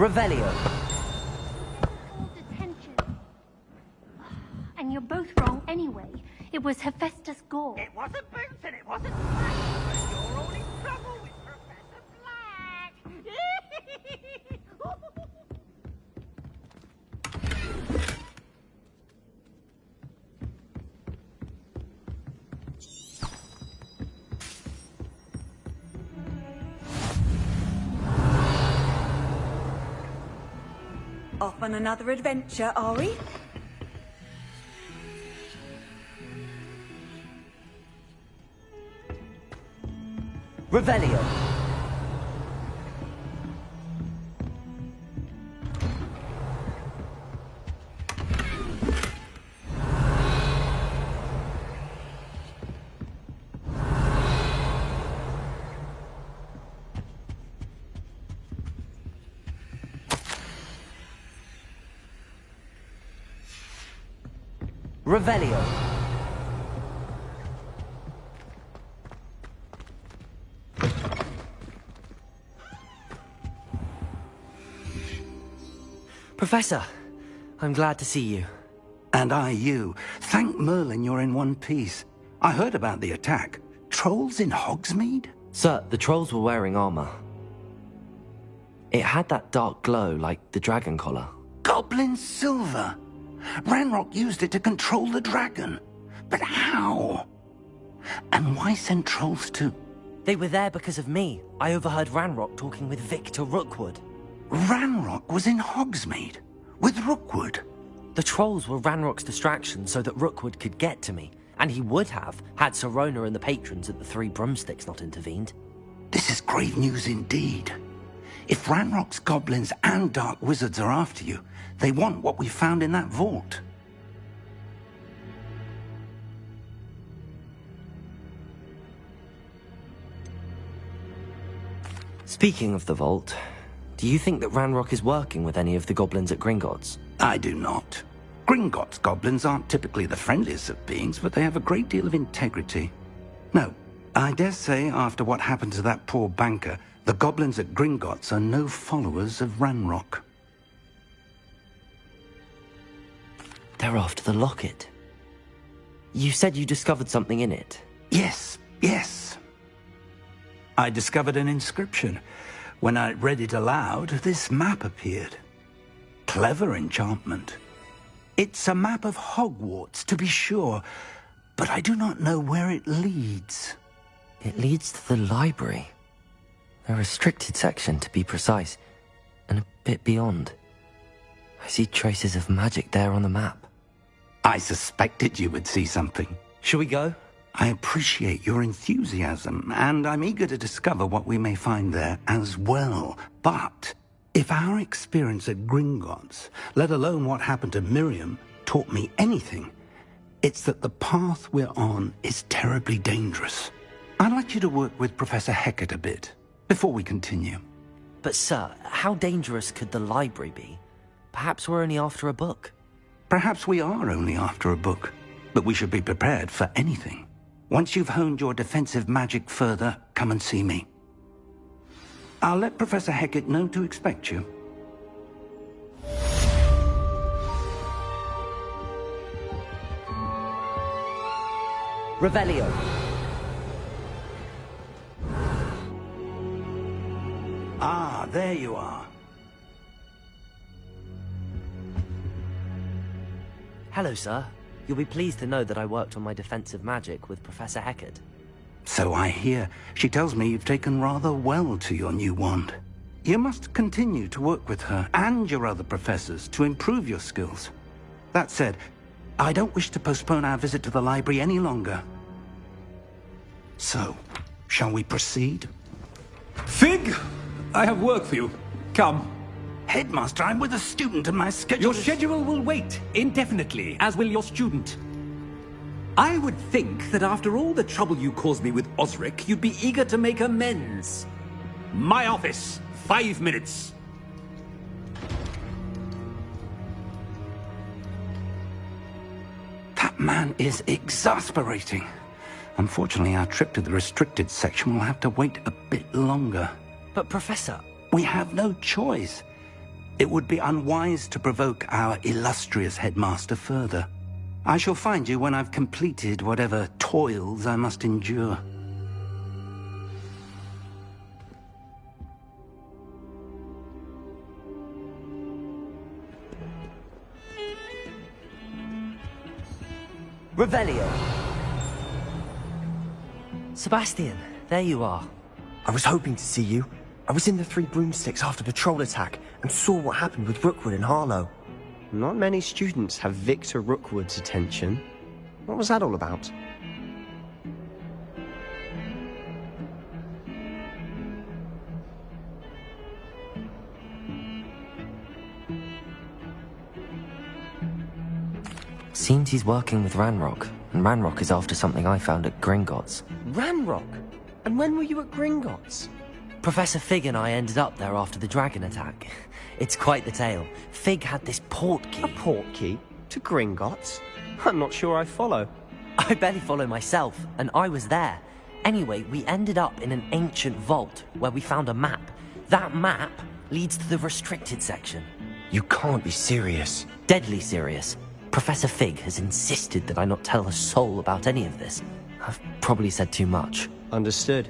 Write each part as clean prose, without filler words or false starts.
Revelio. Detention. And you're both wrong anyway. It was Hephaestus Gore. It wasn't Boots and it wasn't Black. You're all in trouble with Professor Black. Off on another adventure, are we? Revelio. Revelio. Professor, I'm glad to see you. And I you. Thank Merlin you're in one piece. I heard about the attack. Trolls in Hogsmeade? Sir, the trolls were wearing armor. It had that dark glow like the dragon collar. Goblin silver! Ranrock used it to control the dragon. But how? And why send trolls to... They were there because of me. I overheard Ranrock talking with Victor Rookwood. Ranrock was in Hogsmeade? With Rookwood? The trolls were Ranrock's distraction so that Rookwood could get to me. And he would have, had Sirona and the patrons at the Three Broomsticks not intervened. This is grave news indeed. If Ranrock's goblins and dark wizards are after you, they want what we found in that vault. Speaking of the vault, do you think that Ranrock is working with any of the goblins at Gringotts? I do not. Gringotts goblins aren't typically the friendliest of beings, but they have a great deal of integrity. No, I dare say after what happened to that poor banker, the goblins at Gringotts are no followers of Ranrock. They're after the locket. You said you discovered something in it. Yes. I discovered an inscription. When I read it aloud, this map appeared. Clever enchantment. It's a map of Hogwarts, to be sure, but I do not know where it leads. It leads to the library. A restricted section, to be precise, and a bit beyond. I see traces of magic there on the map. I suspected you would see something. Shall we go? I appreciate your enthusiasm, and I'm eager to discover what we may find there as well. But if our experience at Gringotts, let alone what happened to Miriam, taught me anything, it's that the path we're on is terribly dangerous. I'd like you to work with Professor Hecat a bit before we continue. But sir, how dangerous could the library be? Perhaps we're only after a book. Perhaps we are only after a book, but we should be prepared for anything. Once you've honed your defensive magic further, come and see me. I'll let Professor Hecat know to expect you. Revelio. Ah, there you are. Hello, sir. You'll be pleased to know that I worked on my defensive magic with Professor Hecat. So I hear. She tells me you've taken rather well to your new wand. You must continue to work with her and your other professors to improve your skills. That said, I don't wish to postpone our visit to the library any longer. So, shall we proceed? Fig! I have work for you. Come. Headmaster, I'm with a student and my schedule Your schedule will wait indefinitely, as will your student. I would think that after all the trouble you caused me with Osric, you'd be eager to make amends. My office, 5 minutes. man is exasperating. Unfortunately, our trip to the restricted section will have to wait a bit longer. But Professor... We have no choice. It would be unwise to provoke our illustrious headmaster further. I shall find you when I've completed whatever toils I must endure. Revelio! Sebastian, there you are. I was hoping to see you. I was in the Three Broomsticks after the troll attack and saw what happened with Rookwood and Harlow. Not many students have Victor Rookwood's attention. What was that all about? Seems he's working with Ranrock, and Ranrock is after something I found at Gringotts. Ranrock? And when were you at Gringotts? Professor Fig and I ended up there after the dragon attack. It's quite the tale. Fig had this port key. A port key? To Gringotts? I'm not sure I follow. I barely follow myself, and I was there. Anyway, we ended up in an ancient vault where we found a map. That map leads to the restricted section. You can't be serious. Deadly serious. Professor Fig has insisted that I not tell a soul about any of this. I've probably said too much. Understood.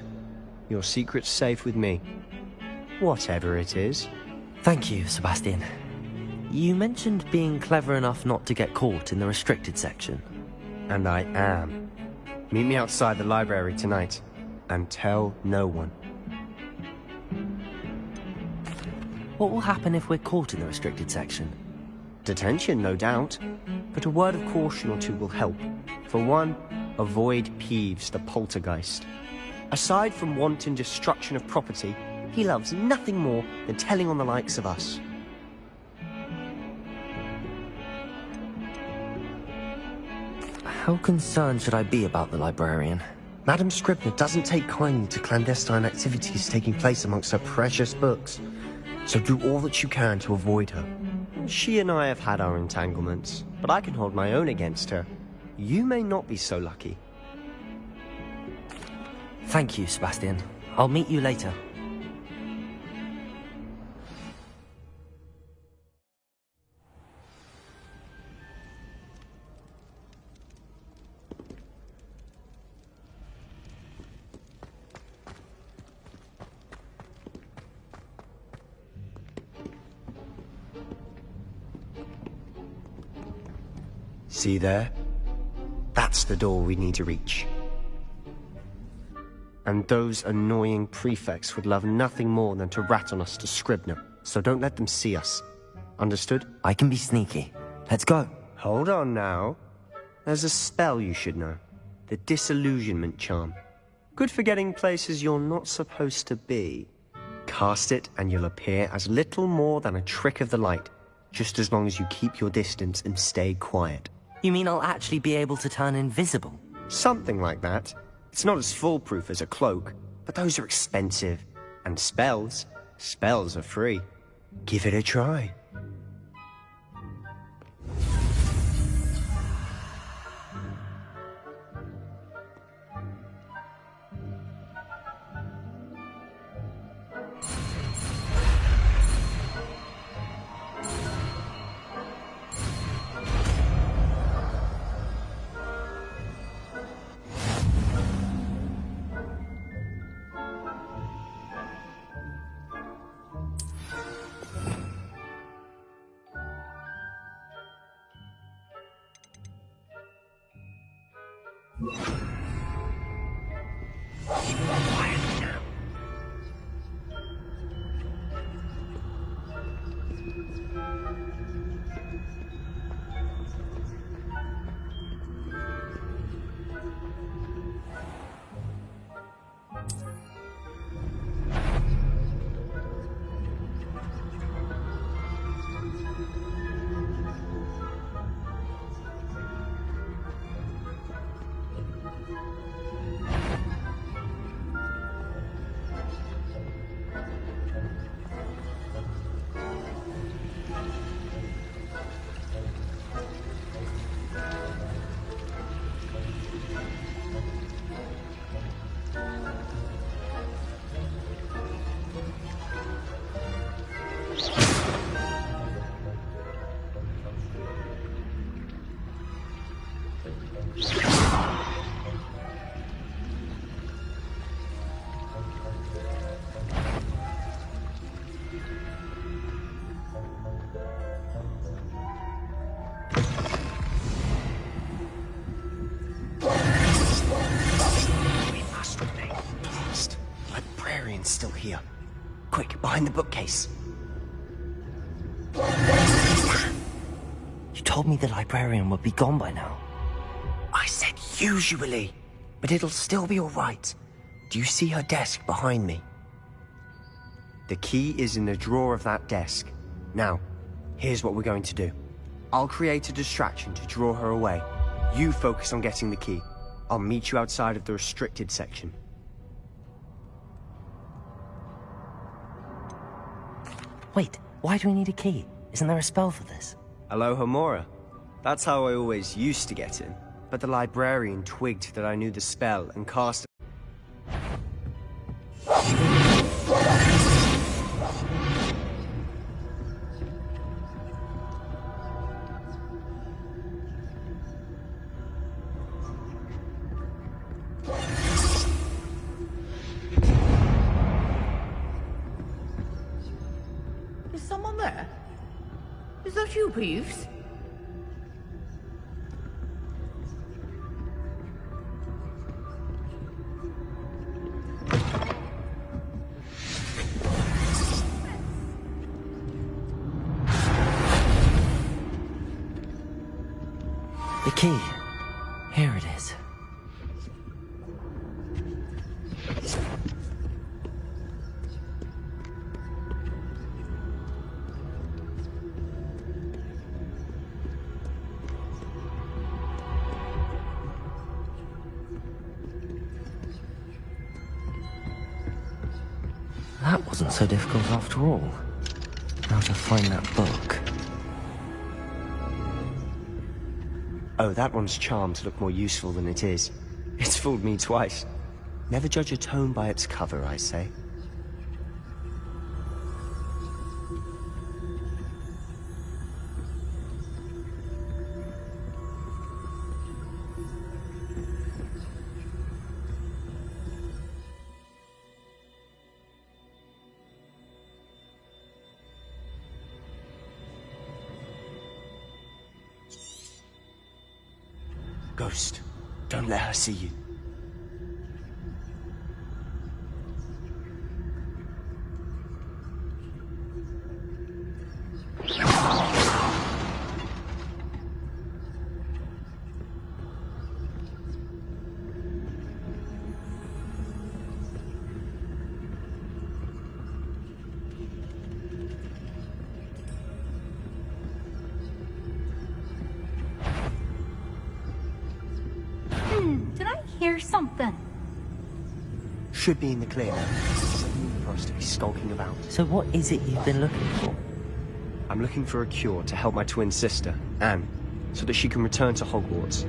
Your secret's safe with me. Whatever it is. Thank you, Sebastian. You mentioned being clever enough not to get caught in the restricted section. And I am. Meet me outside the library tonight. And tell no one. What will happen if we're caught in the restricted section? Detention, no doubt. But a word of caution or two will help. For one, avoid Peeves, the poltergeist. Aside from wanton destruction of property, he loves nothing more than telling on the likes of us. How concerned should I be about the librarian? Madam Scribner doesn't take kindly to clandestine activities taking place amongst her precious books, so do all that you can to avoid her. She and I have had our entanglements, but I can hold my own against her. You may not be so lucky. Thank you, Sebastian. I'll meet you later. See there? That's the door we need to reach. And those annoying prefects would love nothing more than to rat on us to Scribner, so don't let them see us. Understood? I can be sneaky. Let's go. Hold on now. There's a spell you should know. The Disillusionment Charm. Good for getting places you're not supposed to be. Cast it and you'll appear as little more than a trick of the light, just as long as you keep your distance and stay quiet. You mean I'll actually be able to turn invisible? Something like that. It's not as foolproof as a cloak, but those are expensive. And spells are free. Give it a try. Still here. Quick, behind the bookcase. You told me the librarian would be gone by now. I said usually, but it'll still be all right. Do you see her desk behind me? The key is in the drawer of that desk. Now, here's what we're going to do. I'll create a distraction to draw her away. You focus on getting the key. I'll meet you outside of the restricted section. Wait, why do we need a key? Isn't there a spell for this? Aloha Mora. That's how I always used to get in. But the librarian twigged that I knew the spell and cast it. Is someone there? Is that you, Peeves? The key. Here it is. That wasn't so difficult after all. Now to find that book. Oh, that one's charmed to look more useful than it is. It's fooled me twice. Never judge a tome by its cover, I say. Ghost, don't let her see you. Did I hear something? Should be in the clear now. For us to be skulking about. So what is it you've been looking for? I'm looking for a cure to help my twin sister, Anne, so that she can return to Hogwarts.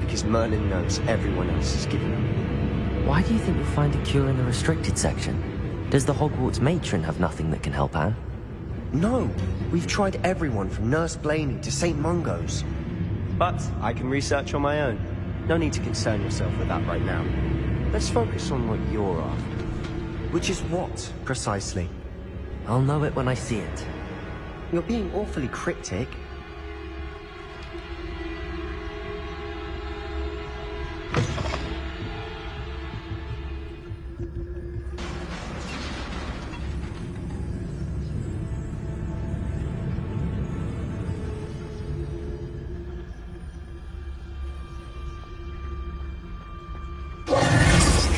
Because Merlin knows everyone else is giving up. Why do you think we'll find a cure in the restricted section? Does the Hogwarts matron have nothing that can help Anne? No, we've tried everyone from Nurse Blaney to St. Mungo's. But I can research on my own. No need to concern yourself with that right now. Let's focus on what you're after. Which is what, precisely? I'll know it when I see it. You're being awfully cryptic.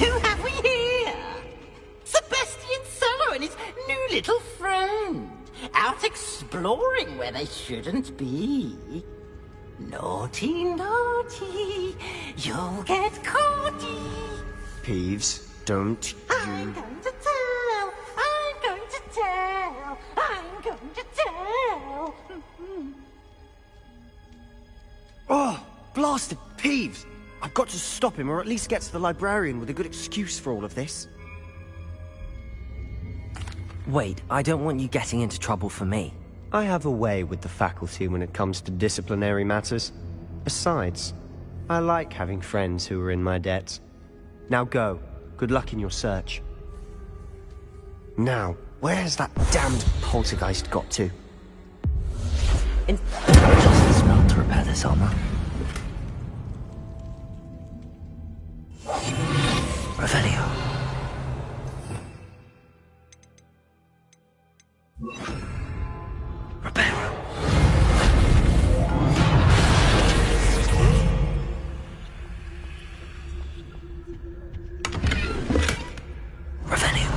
Who have we here? Sebastian Cello and his new little friend. Out exploring where they shouldn't be. Naughty, naughty. You'll get caughty. Peeves, don't I'm you... going to tell. I'm going to tell. I'm going to tell. Oh, blasted Peeves! I've got to stop him, or at least get to the librarian with a good excuse for all of this. Wait, I don't want you getting into trouble for me. I have a way with the faculty when it comes to disciplinary matters. Besides, I like having friends who are in my debt. Now go. Good luck in your search. Now, where's that damned poltergeist got to? Just the spell to repair this armor. Revelio. Reparo. Revelio.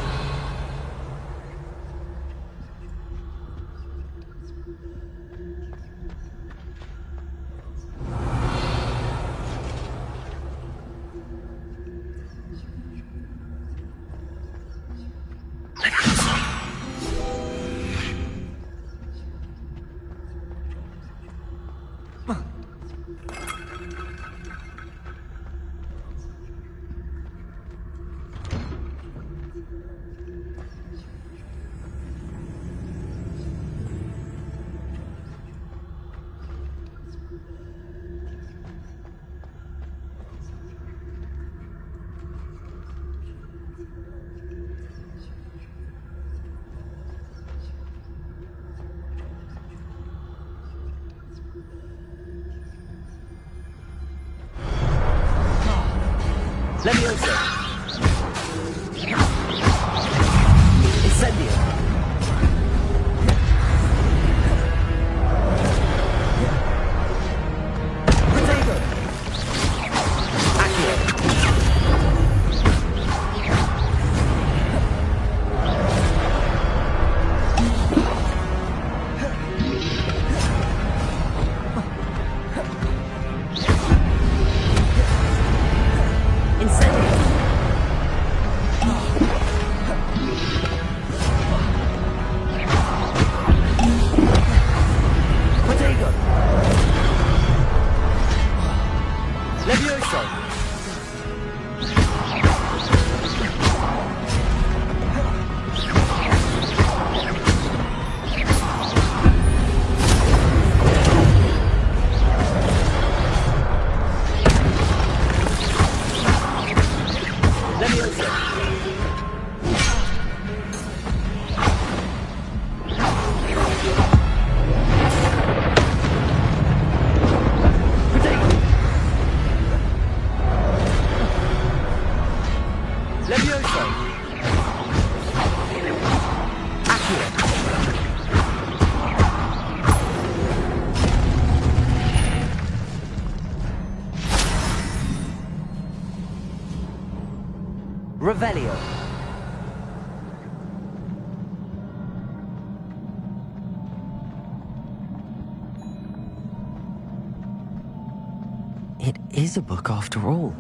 Leviosa. Incendio. Protego. Accio. Revelio. It is a book after all.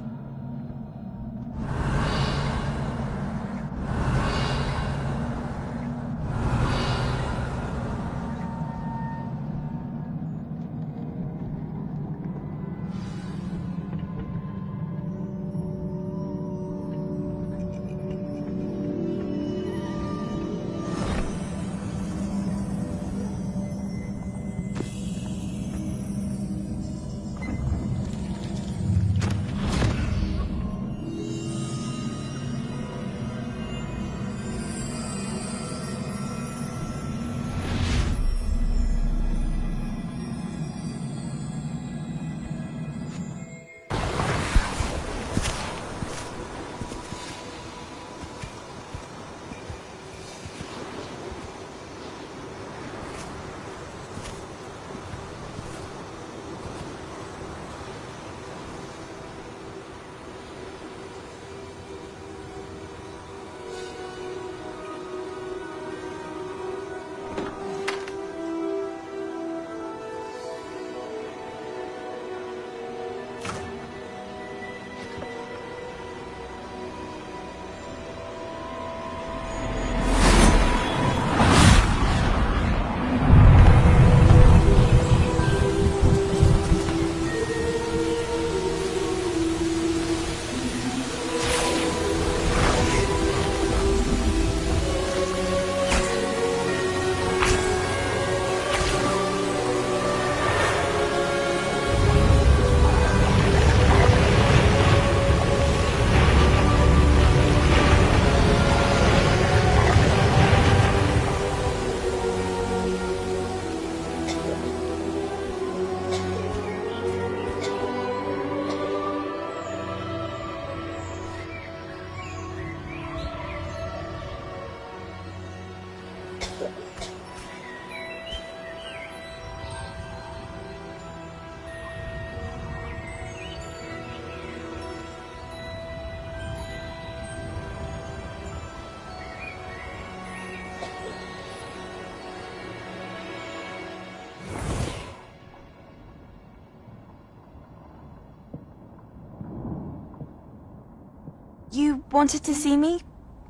You wanted to see me?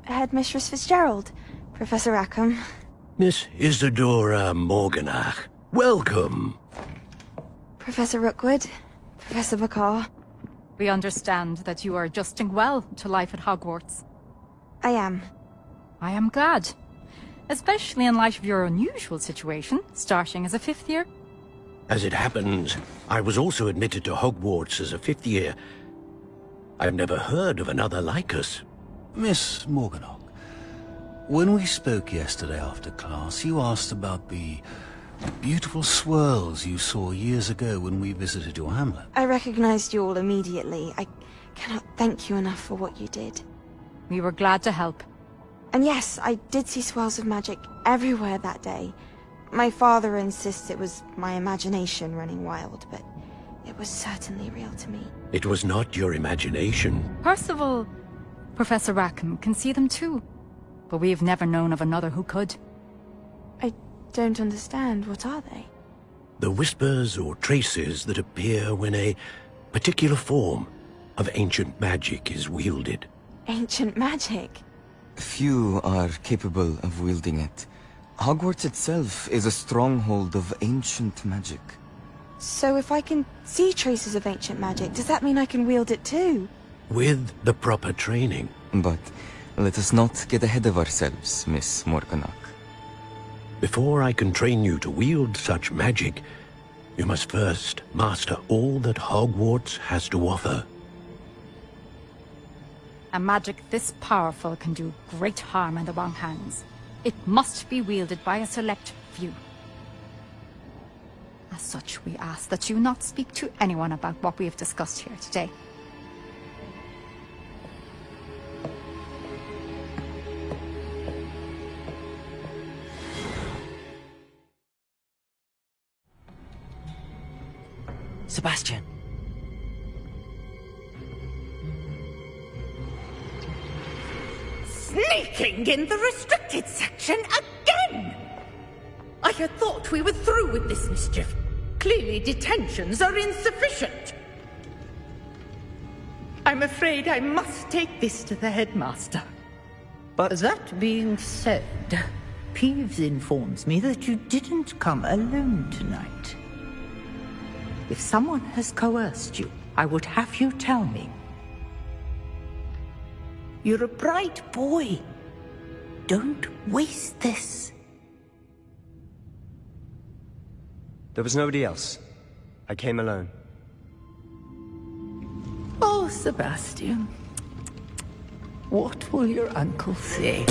Headmistress Fitzgerald, Professor Rackham. Miss Isadora Morganach, welcome. Professor Rookwood, Professor Bakar. We understand that you are adjusting well to life at Hogwarts. I am. I am glad. Especially in light of your unusual situation, starting as a 5th year. As it happens, I was also admitted to Hogwarts as a 5th year. I've never heard of another like us. Miss Morganach, when we spoke yesterday after class, you asked about the beautiful swirls you saw years ago when we visited your hamlet. I recognized you all immediately. I cannot thank you enough for what you did. We were glad to help. And yes, I did see swirls of magic everywhere that day. My father insists it was my imagination running wild, but it was certainly real to me. It was not your imagination. Percival, Professor Rackham, can see them too. But we have never known of another who could. I don't understand. What are they? The whispers or traces that appear when a particular form of ancient magic is wielded. Ancient magic? Few are capable of wielding it. Hogwarts itself is a stronghold of ancient magic. So if I can see traces of ancient magic, does that mean I can wield it too? With the proper training. But let us not get ahead of ourselves, Miss Morganach. Before I can train you to wield such magic, you must first master all that Hogwarts has to offer. A magic this powerful can do great harm in the wrong hands. It must be wielded by a select few. As such, we ask that you not speak to anyone about what we have discussed here today. Sebastian. Sneaking in the restricted section again! I had thought we were through with this mischief. Clearly detentions are insufficient. I'm afraid I must take this to the headmaster. But that being said, Peeves informs me that you didn't come alone tonight. If someone has coerced you, I would have you tell me. You're a bright boy. Don't waste this. there was nobody else. I came alone. Oh, Sebastian. What will your uncle say?